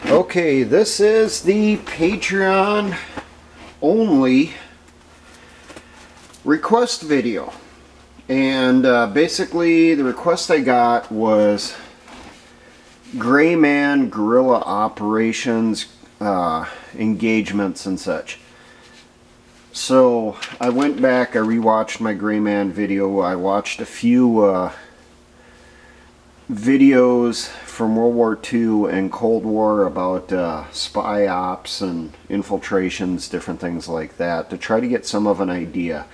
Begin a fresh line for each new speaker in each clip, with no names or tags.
Okay, this is the Patreon only request video. And basically the request I got was Gray Man guerrilla operations, engagements and such. So I went back, I rewatched my Gray Man video. I watched a few videos from World War II and Cold War about spy ops and infiltrations, different things like that, to try to get some of an idea.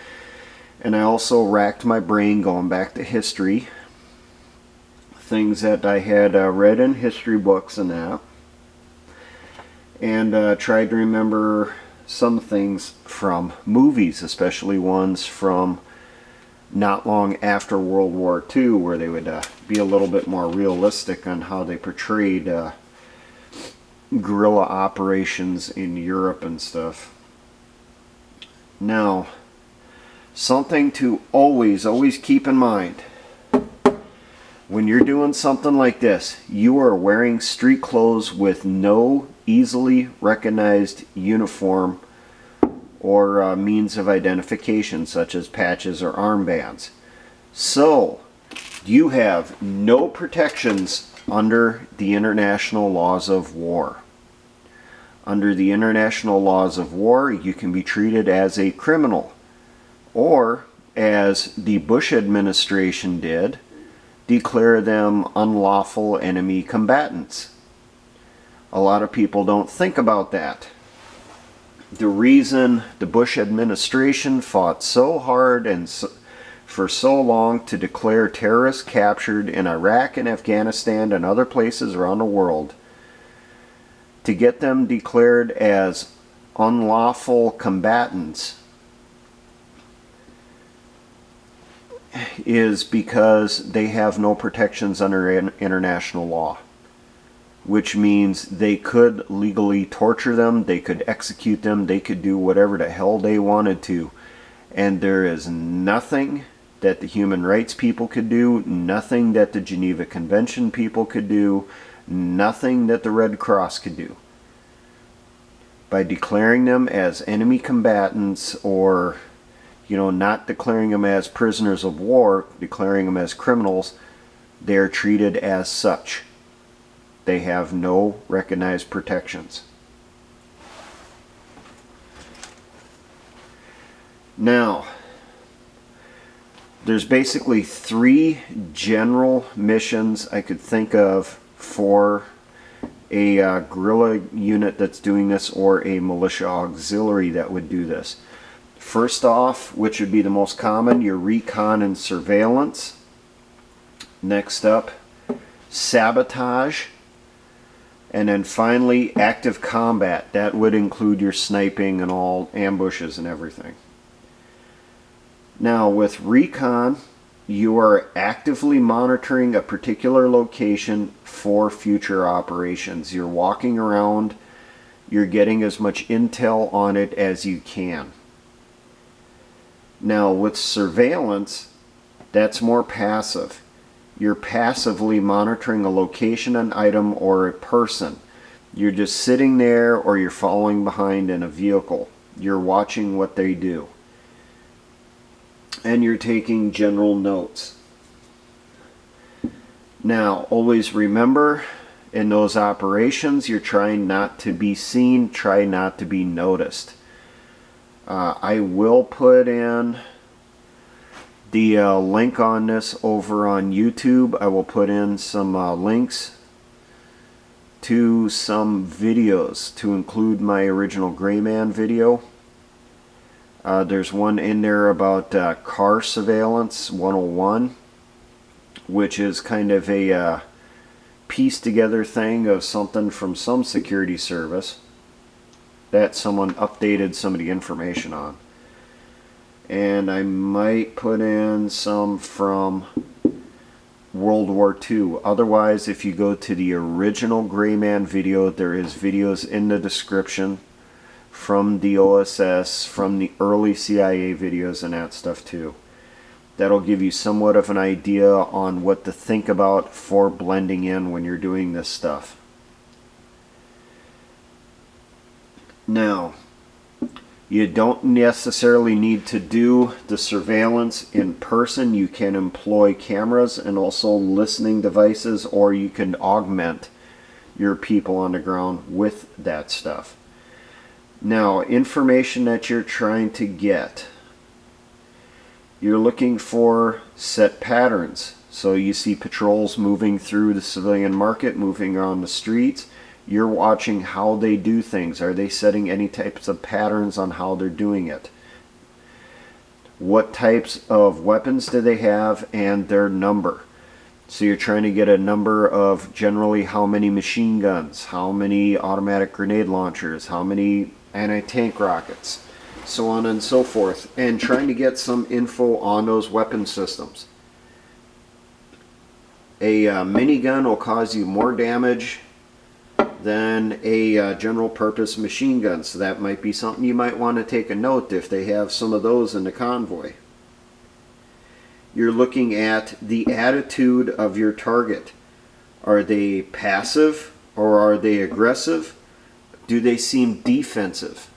And I also racked my brain going back to history, things that I had read in history books and that, and tried to remember some things from movies, especially ones from not long after World War II, where they would be a little bit more realistic on how they portrayed guerrilla operations in Europe and stuff. Now, something to always keep in mind. When you're doing something like this, you are wearing street clothes with no easily recognized uniform or means of identification, such as patches or armbands. So, you have no protections under the international laws of war. Under the international laws of war, you can be treated as a criminal, or, as the Bush administration did, declare them unlawful enemy combatants. A lot of people don't think about that. The reason the Bush administration fought so hard and for so long to declare terrorists captured in Iraq and Afghanistan and other places around the world, to get them declared as unlawful combatants, is because they have no protections under international law. Which means they could legally torture them, they could execute them, they could do whatever the hell they wanted to. And there is nothing that the human rights people could do, nothing that the Geneva Convention people could do, nothing that the Red Cross could do. By declaring them as enemy combatants, or, not declaring them as prisoners of war, declaring them as criminals, they are treated as such. They have no recognized protections. Now, there's basically 3 general missions I could think of for a guerrilla unit that's doing this, or a militia auxiliary that would do this. First off, which would be the most common, your recon and surveillance. Next up, sabotage. And then finally, active combat. That would include your sniping and all ambushes and everything. Now, with recon, you are actively monitoring a particular location for future operations. You're walking around, you're getting as much intel on it as you can. Now, with surveillance, that's more passive. You're passively monitoring a location, an item, or a person. You're just sitting there, or you're following behind in a vehicle. You're watching what they do. And you're taking general notes. Now, always remember, in those operations, you're trying not to be seen, try not to be noticed. I will put in the link on this over on YouTube. I will put in some links to some videos to include my original Gray Man video. There's one in there about car surveillance 101, which is kind of a piece together thing of something from some security service that someone updated some of the information on. And I might put in some from World War II. Otherwise, if you go to the original Gray Man video, there is videos in the description from the OSS, from the early CIA videos and that stuff too. That'll give you somewhat of an idea on what to think about for blending in when you're doing this stuff. Now, you don't necessarily need to do the surveillance in person. You can employ cameras and also listening devices, or you can augment your people on the ground with that stuff. Now, information that you're trying to get. You're looking for set patterns. So you see patrols moving through the civilian market, moving on the streets. You're watching how they do things. Are they setting any types of patterns on how they're doing it? What types of weapons do they have and their number? So you're trying to get a number of generally how many machine guns, how many automatic grenade launchers, how many anti-tank rockets, so on and so forth, and trying to get some info on those weapon systems. A minigun will cause you more damage than a general purpose machine gun, so that might be something you might want to take a note if they have some of those in the convoy. You're looking at the attitude of your target. Are they passive or are they aggressive? Do they seem defensive?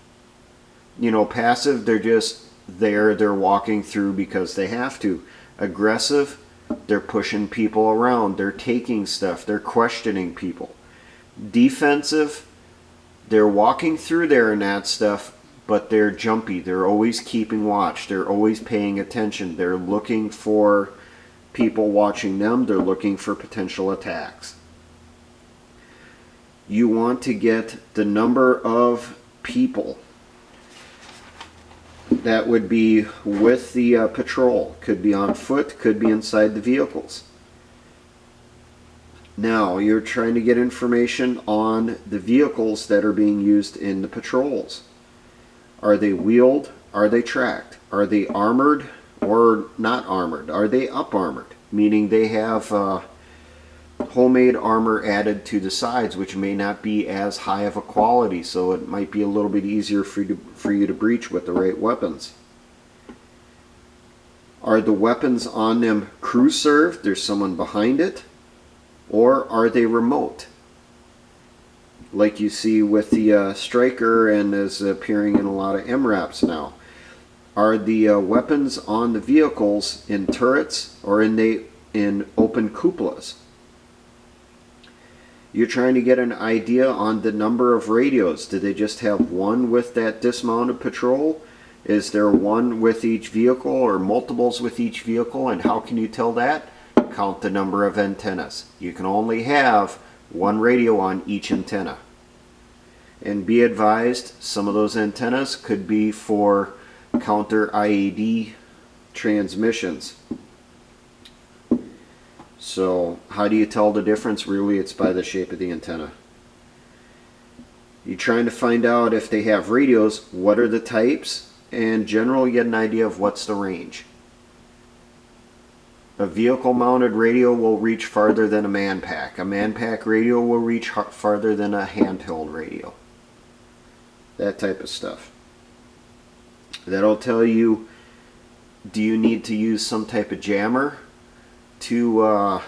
You know, passive, they're just there, they're walking through because they have to. Aggressive, they're pushing people around, they're taking stuff, they're questioning people. Defensive, they're walking through there and that stuff, but they're jumpy, they're always keeping watch, they're always paying attention, they're looking for people watching them, they're looking for potential attacks. You want to get the number of people that would be with the patrol. Could be on foot, could be inside the vehicles. Now you're trying to get information on the vehicles that are being used in the patrols. Are they wheeled? Are they tracked? Are they armored or not armored? Are they up armored? Meaning they have homemade armor added to the sides, which may not be as high of a quality, so it might be a little bit easier for you to breach with the right weapons. Are the weapons on them crew served? There's someone behind it. Or are they remote? Like you see with the Striker and is appearing in a lot of MRAPs now. Are the weapons on the vehicles in turrets or in open cupolas? You're trying to get an idea on the number of radios. Do they just have one with that dismounted patrol? Is there one with each vehicle or multiples with each vehicle? And how can you tell that? Count the number of antennas. You can only have one radio on each antenna. And be advised, some of those antennas could be for counter IED transmissions. So how do you tell the difference? Really, it's by the shape of the antenna. You're trying to find out if they have radios, what are the types, and generally get an idea of what's the range. A vehicle mounted radio will reach farther than a man-pack. A man-pack radio will reach farther than a handheld radio. That type of stuff. That'll tell you, do you need to use some type of jammer to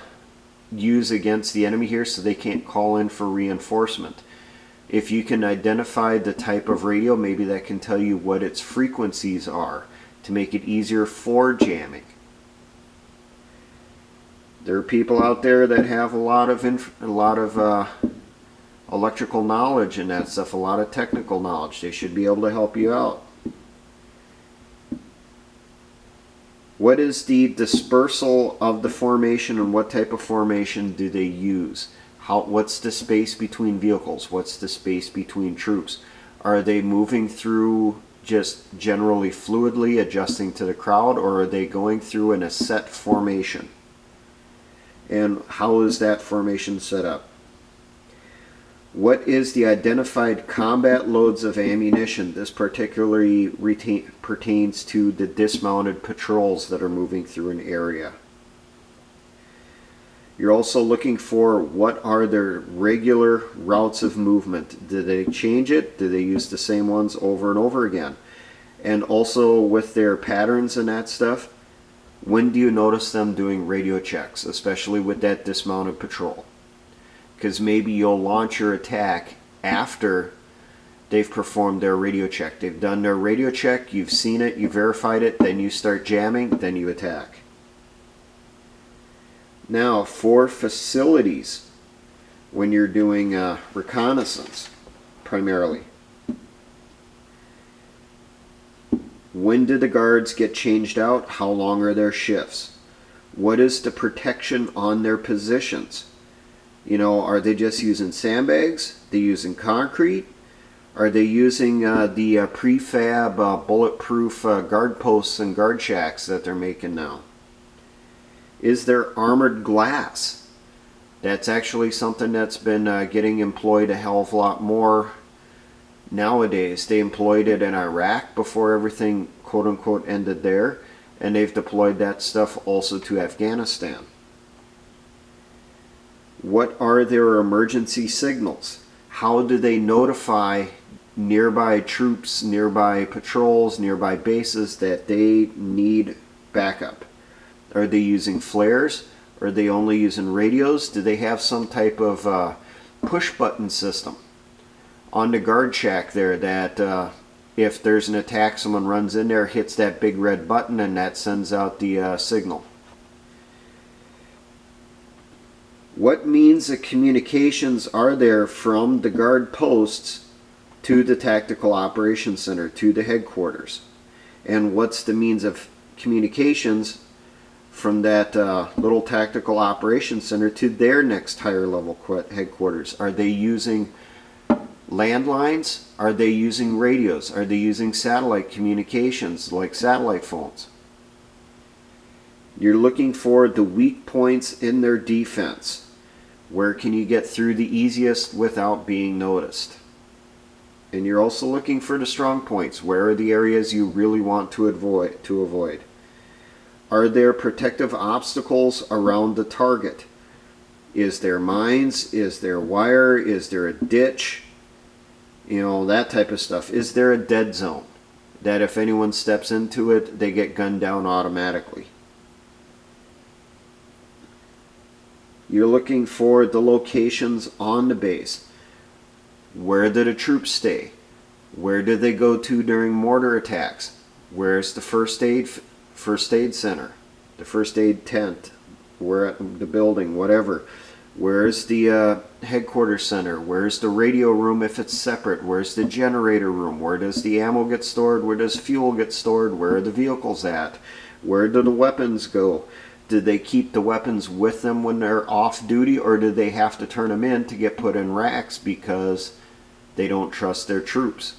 use against the enemy here so they can't call in for reinforcement. If you can identify the type of radio, maybe that can tell you what its frequencies are to make it easier for jamming. There are people out there that have a lot of electrical knowledge and that stuff, a lot of technical knowledge. They should be able to help you out. What is the dispersal of the formation and what type of formation do they use? What's the space between vehicles? What's the space between troops? Are they moving through just generally fluidly adjusting to the crowd, or are they going through in a set formation? And how is that formation set up? What is the identified combat loads of ammunition? This particularly pertains to the dismounted patrols that are moving through an area. You're also looking for what are their regular routes of movement. Do they change it? Do they use the same ones over and over again? And also with their patterns and that stuff, when do you notice them doing radio checks, especially with that dismounted patrol? Because maybe you'll launch your attack after they've performed their radio check. They've done their radio check, you've seen it, you verified it, then you start jamming, then you attack. Now, for facilities, when you're doing reconnaissance, primarily, when did the guards get changed out? How long are their shifts? What is the protection on their positions? You know, are they just using sandbags? Are they using concrete? Are they using the prefab bulletproof guard posts and guard shacks that they're making now? Is there armored glass? That's actually something that's been getting employed a hell of a lot more nowadays. They employed it in Iraq before everything quote unquote ended there, and they've deployed that stuff also to Afghanistan. What are their emergency signals? How do they notify nearby troops, nearby patrols, nearby bases that they need backup? Are they using flares? Are they only using radios? Do they have some type of push button system on the guard shack there that if there's an attack, someone runs in there, hits that big red button, and that sends out the signal? What means of communications are there from the guard posts to the Tactical Operations Center, to the headquarters? And what's the means of communications from that little Tactical Operations Center to their next higher level headquarters? Are they using landlines? Are they using radios? Are they using satellite communications like satellite phones? You're looking for the weak points in their defense. Where can you get through the easiest without being noticed? And you're also looking for the strong points. Where are the areas you really want to avoid? Are there protective obstacles around the target? Is there mines? Is there wire? Is there a ditch? You know, that type of stuff. Is there a dead zone that if anyone steps into it, they get gunned down automatically? You're looking for the locations on the base. Where do the troops stay? Where do they go to during mortar attacks? Where's the first aid center? The first aid tent? Where at the building? Whatever. Where's the headquarters center? Where's the radio room if it's separate? Where's the generator room? Where does the ammo get stored? Where does fuel get stored? Where are the vehicles at? Where do the weapons go? Do they keep the weapons with them when they're off duty, or do they have to turn them in to get put in racks because they don't trust their troops?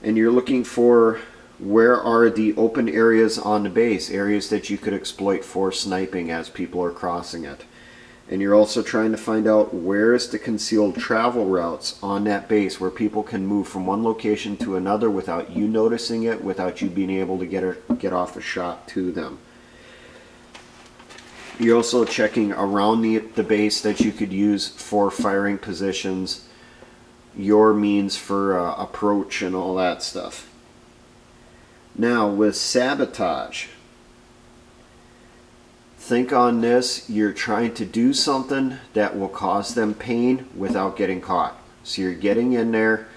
And you're looking for where are the open areas on the base, areas that you could exploit for sniping as people are crossing it. And you're also trying to find out where is the concealed travel routes on that base where people can move from one location to another without you noticing it, without you being able to get off a shot to them. You're also checking around the base that you could use for firing positions, your means for approach and all that stuff. Now with sabotage, think on this. You're trying to do something that will cause them pain without getting caught. So you're getting in there,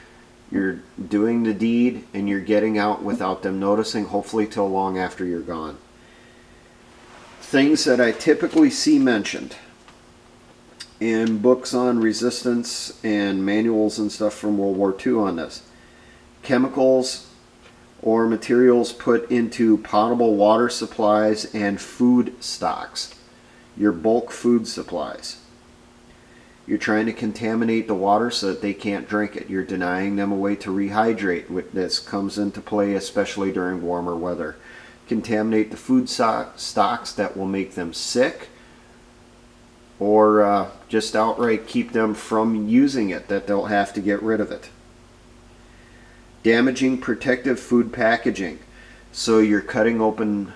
you're doing the deed, and you're getting out without them noticing, hopefully till long after you're gone. Things that I typically see mentioned in books on resistance and manuals and stuff from World War II on this: chemicals or materials put into potable water supplies and food stocks, your bulk food supplies. You're trying to contaminate the water so that they can't drink it. You're denying them a way to rehydrate. This comes into play especially during warmer weather. Contaminate the food stocks that will make them sick, or just outright keep them from using it, that they'll have to get rid of it. Damaging protective food packaging. So you're cutting open,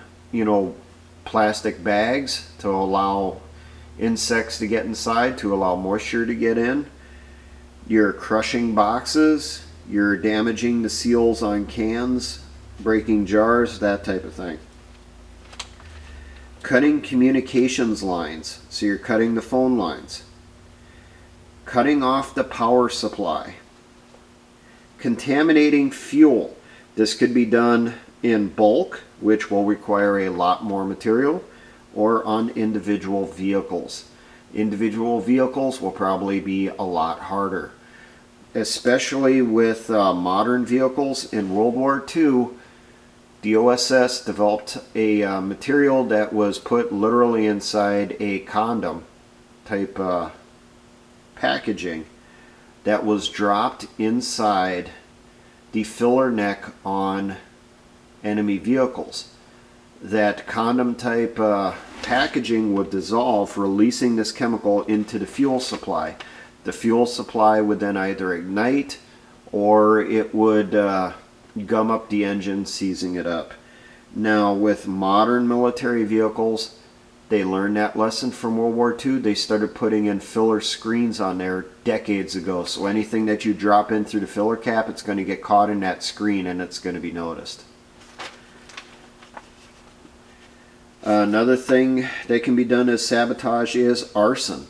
plastic bags to allow insects to get inside, to allow moisture to get in. You're crushing boxes. You're damaging the seals on cans, breaking jars, that type of thing. Cutting communications lines. So you're cutting the phone lines. cutting off the power supply, contaminating fuel. This could be done in bulk, which will require a lot more material, or on individual vehicles. Individual vehicles will probably be a lot harder. Especially with modern vehicles in World War II, the OSS developed a material that was put literally inside a condom type packaging that was dropped inside the filler neck on enemy vehicles. That condom type packaging would dissolve, releasing this chemical into the fuel supply. The fuel supply would then either ignite or it would gum up the engine, seizing it up. Now, with modern military vehicles, they learned that lesson from World War II. They started putting in filler screens on there decades ago. So anything that you drop in through the filler cap, it's going to get caught in that screen and it's going to be noticed. Another thing that can be done as sabotage is arson.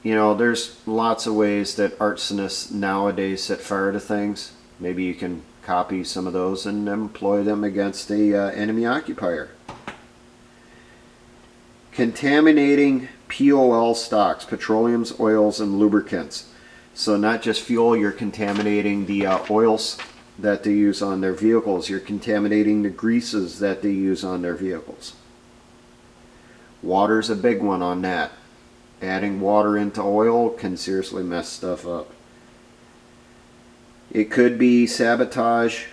You know, there's lots of ways that arsonists nowadays set fire to things. Maybe you can copy some of those and employ them against the enemy occupier. Contaminating POL stocks, petroleums, oils, and lubricants. So not just fuel, you're contaminating the oils that they use on their vehicles. You're contaminating the greases that they use on their vehicles. Water's a big one on that. Adding water into oil can seriously mess stuff up. It could be sabotage.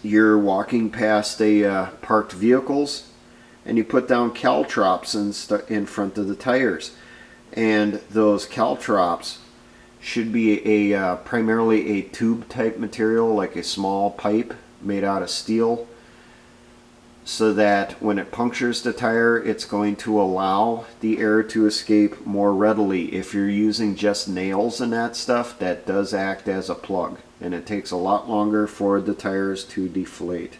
You're walking past a parked vehicles and you put down caltrops in front of the tires. And those caltrops should be a primarily a tube type material, like a small pipe made out of steel, so that when it punctures the tire, it's going to allow the air to escape more readily. If you're using just nails and that stuff, that does act as a plug, and it takes a lot longer for the tires to deflate.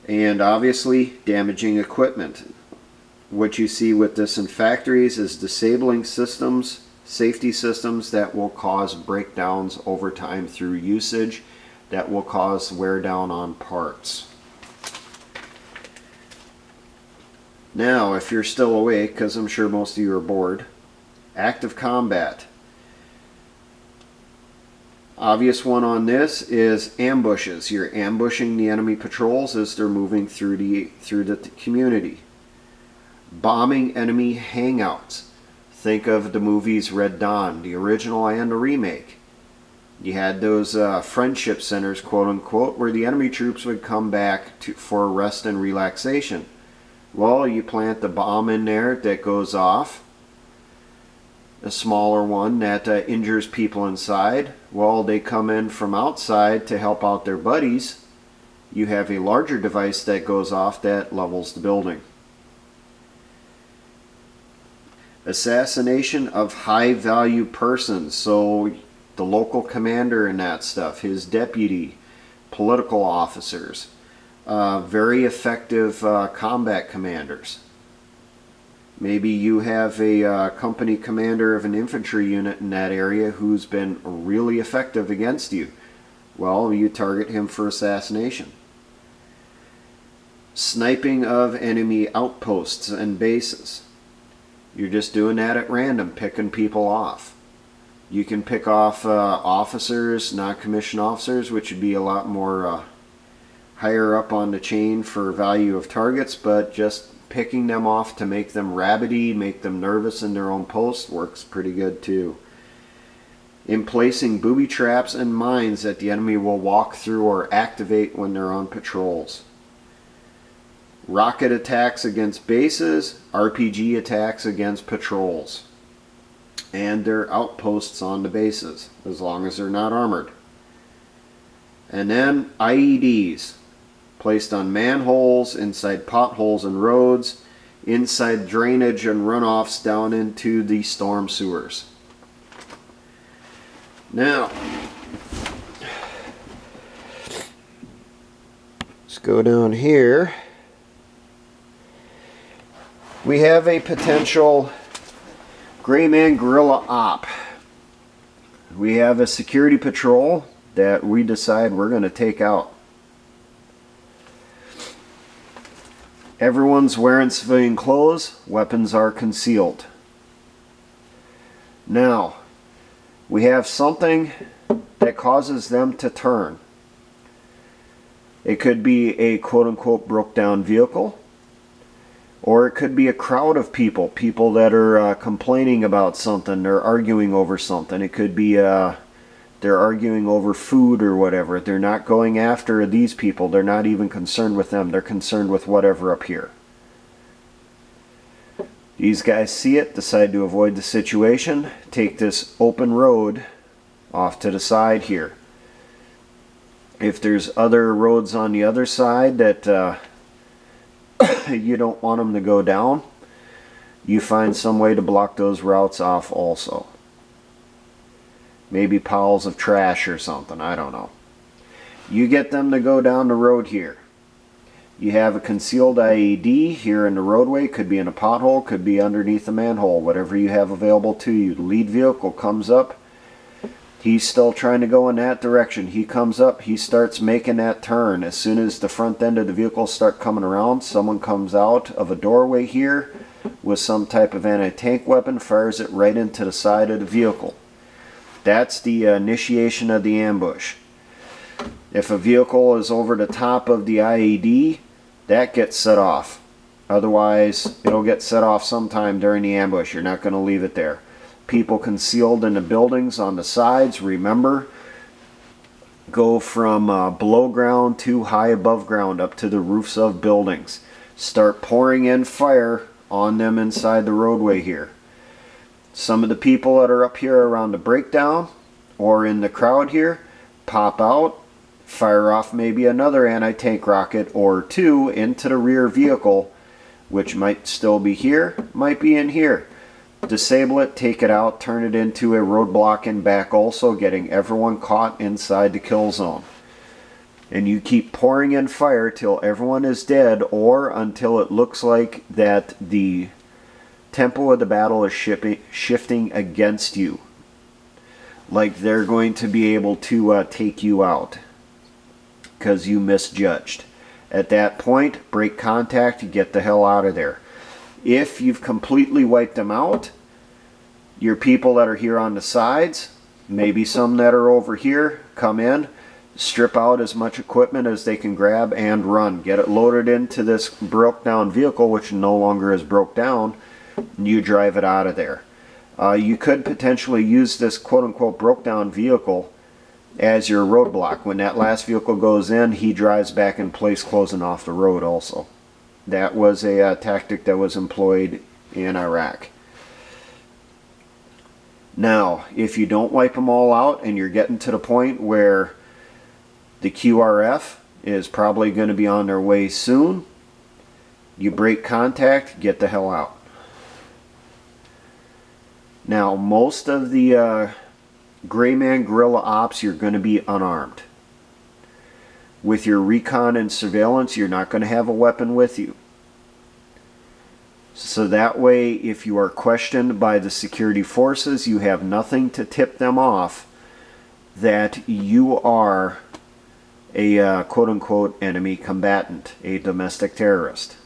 And obviously, damaging equipment. What you see with this in factories is disabling systems, safety systems that will cause breakdowns over time through usage, that will cause wear down on parts. Now, if you're still awake, because I'm sure most of you are bored, active combat. Obvious one on this is ambushes. You're ambushing the enemy patrols as they're moving through the community. Bombing enemy hangouts. Think of the movies Red Dawn, the original and the remake. You had those friendship centers, quote unquote, where the enemy troops would come back for rest and relaxation. Well, you plant the bomb in there that goes off, a smaller one that injures people inside. Well, they come in from outside to help out their buddies. You have a larger device that goes off that levels the building. Assassination of high-value persons. So the local commander and that stuff, his deputy, political officers. Very effective combat commanders. Maybe you have a company commander of an infantry unit in that area who's been really effective against you. Well, you target him for assassination. Sniping of enemy outposts and bases. You're just doing that at random, picking people off. You can pick off officers, not commissioned officers, which would be a lot more higher up on the chain for value of targets, but just picking them off to make them rabbity, make them nervous in their own post works pretty good too. In placing booby traps and mines that the enemy will walk through or activate when they're on patrols. Rocket attacks against bases, RPG attacks against patrols, and their outposts on the bases, as long as they're not armored. And then IEDs. Placed on manholes, inside potholes and roads, inside drainage and runoffs down into the storm sewers. Now, let's go down here. We have a potential Gray Man Guerilla Op. We have a security patrol that we decide we're going to take out. Everyone's wearing civilian clothes, weapons are concealed. Now, we have something that causes them to turn. It could be a quote-unquote broke down vehicle, or it could be a crowd of people that are complaining about something, they're arguing over something. It could be they're arguing over food or whatever. They're not going after these people. They're not even concerned with them. They're concerned with whatever up here. These guys see it, decide to avoid the situation, take this open road off to the side here. If there's other roads on the other side that you don't want them to go down, you find some way to block those routes off also. Maybe piles of trash or something, I don't know. You get them to go down the road here. You have a concealed IED here in the roadway, could be in a pothole, could be underneath a manhole, whatever you have available to you. The lead vehicle comes up, he's still trying to go in that direction. He comes up, he starts making that turn. As soon as the front end of the vehicle start coming around, someone comes out of a doorway here with some type of anti-tank weapon, fires it right into the side of the vehicle. That's the initiation of the ambush. If a vehicle is over the top of the IED, that gets set off. Otherwise, it'll get set off sometime during the ambush. You're not going to leave it there. People concealed in the buildings on the sides, remember, go from below ground to high above ground up to the roofs of buildings. Start pouring in fire on them inside the roadway here. Some of the people that are up here around the breakdown or in the crowd here pop out, fire off maybe another anti-tank rocket or two into the rear vehicle, which might still be here, might be in here. Disable it, take it out, turn it into a roadblock in back also, getting everyone caught inside the kill zone. And you keep pouring in fire till everyone is dead or until it looks like that the tempo of the battle is shifting against you. Like they're going to be able to take you out because you misjudged. At that point, break contact, get the hell out of there. If you've completely wiped them out, your people that are here on the sides, maybe some that are over here, come in, strip out as much equipment as they can grab and run. Get it loaded into this broke down vehicle, which no longer is broke down. You drive it out of there. You could potentially use this quote-unquote broke down vehicle as your roadblock. When that last vehicle goes in, he drives back in place, closing off the road also. That was a tactic that was employed in Iraq. Now, if you don't wipe them all out and you're getting to the point where the QRF is probably going to be on their way soon, you break contact, get the hell out. Now, most of the Gray Man Guerilla Ops, you're going to be unarmed. With your recon and surveillance, you're not going to have a weapon with you. So that way, if you are questioned by the security forces, you have nothing to tip them off that you are a quote-unquote enemy combatant, a domestic terrorist.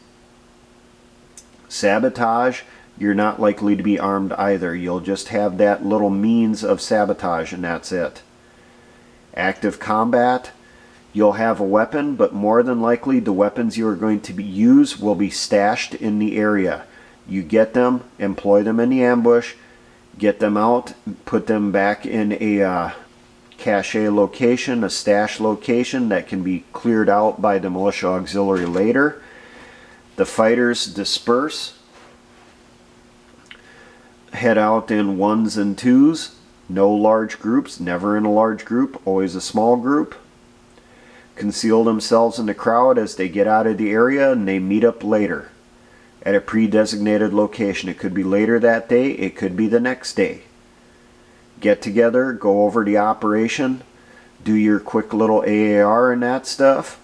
Sabotage, you're not likely to be armed either. You'll just have that little means of sabotage and that's it. Active combat, you'll have a weapon, but more than likely the weapons you are going to use will be stashed in the area. You get them, employ them in the ambush, get them out, put them back in a cache location, a stash location that can be cleared out by the militia auxiliary later. The fighters disperse, head out in ones and twos, no large groups, never in a large group, always a small group. Conceal themselves in the crowd as they get out of the area and they meet up later at a pre-designated location. It could be later that day, it could be the next day. Get together, go over the operation, do your quick little AAR and that stuff,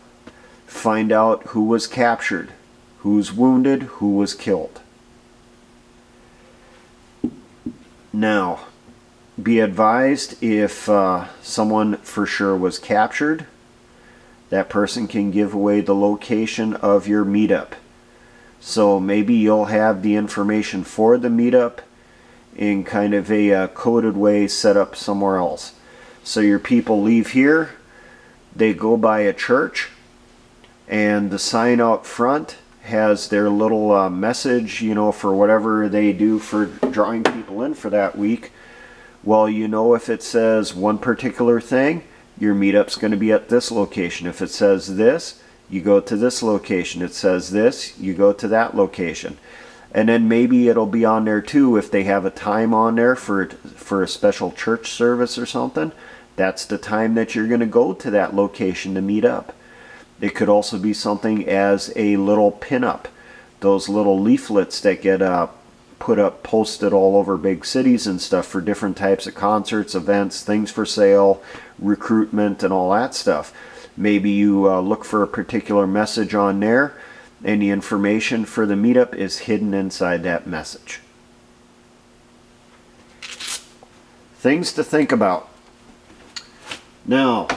find out who was captured, who's wounded, who was killed. Now, be advised, if someone for sure was captured, that person can give away the location of your meetup. So maybe you'll have the information for the meetup in kind of a coded way set up somewhere else. So your people leave here, they go by a church, and the sign out front has their little message, you know, for whatever they do for drawing people in for that week. Well, you know, if it says one particular thing, your meetup's going to be at this location. If it says this, you go to this location. It says this, you go to that location. And then maybe it'll be on there too if they have a time on there for a special church service or something. That's the time that you're going to go to that location to meet up. It could also be something as a little pin-up. Those little leaflets that get put up, posted all over big cities and stuff for different types of concerts, events, things for sale, recruitment, and all that stuff. Maybe you look for a particular message on there, and the information for the meetup is hidden inside that message. Things to think about. Now,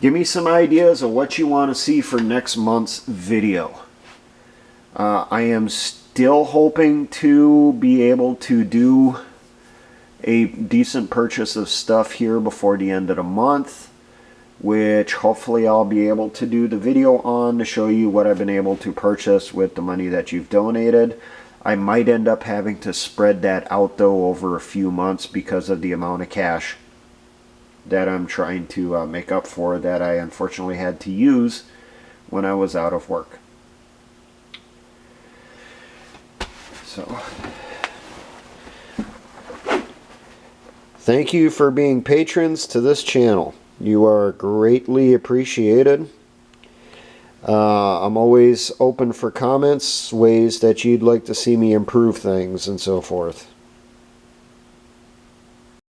give me some ideas of what you want to see for next month's video. I am still hoping to be able to do a decent purchase of stuff here before the end of the month, which hopefully I'll be able to do the video on to show you what I've been able to purchase with the money that you've donated. I might end up having to spread that out though over a few months because of the amount of cash that I'm trying to make up for that I unfortunately had to use when I was out of work. So, thank you for being patrons to this channel. You are greatly appreciated. I'm always open for comments, ways that you'd like to see me improve things, and so forth.